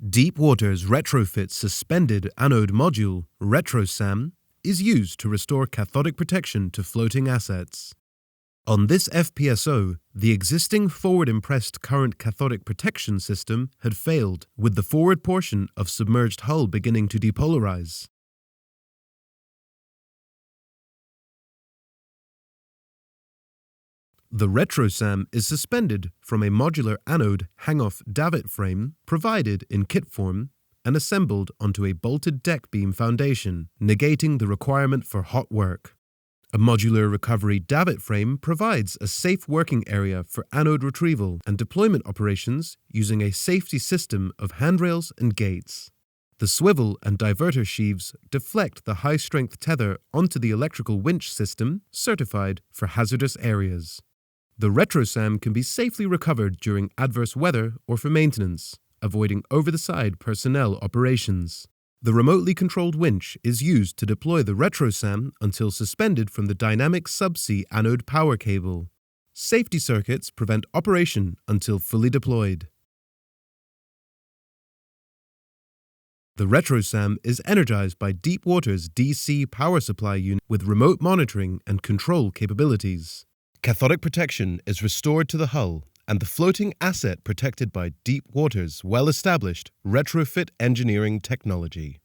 Deepwater's retrofit suspended anode module, RetroSAM, is used to restore cathodic protection to floating assets. On this FPSO, the existing forward-impressed current cathodic protection system had failed, with the forward portion of submerged hull beginning to depolarize. The RetroSAM is suspended from a modular anode hang-off davit frame provided in kit form and assembled onto a bolted deck beam foundation, negating the requirement for hot work. A modular recovery davit frame provides a safe working area for anode retrieval and deployment operations using a safety system of handrails and gates. The swivel and diverter sheaves deflect the high-strength tether onto the electrical winch system certified for hazardous areas. The RetroSAM can be safely recovered during adverse weather or for maintenance, avoiding over-the-side personnel operations. The remotely controlled winch is used to deploy the RetroSAM until suspended from the dynamic subsea anode power cable. Safety circuits prevent operation until fully deployed. The RetroSAM is energized by Deepwater's DC power supply unit with remote monitoring and control capabilities. Cathodic protection is restored to the hull and the floating asset protected by Deepwater's well-established retrofit engineering technology.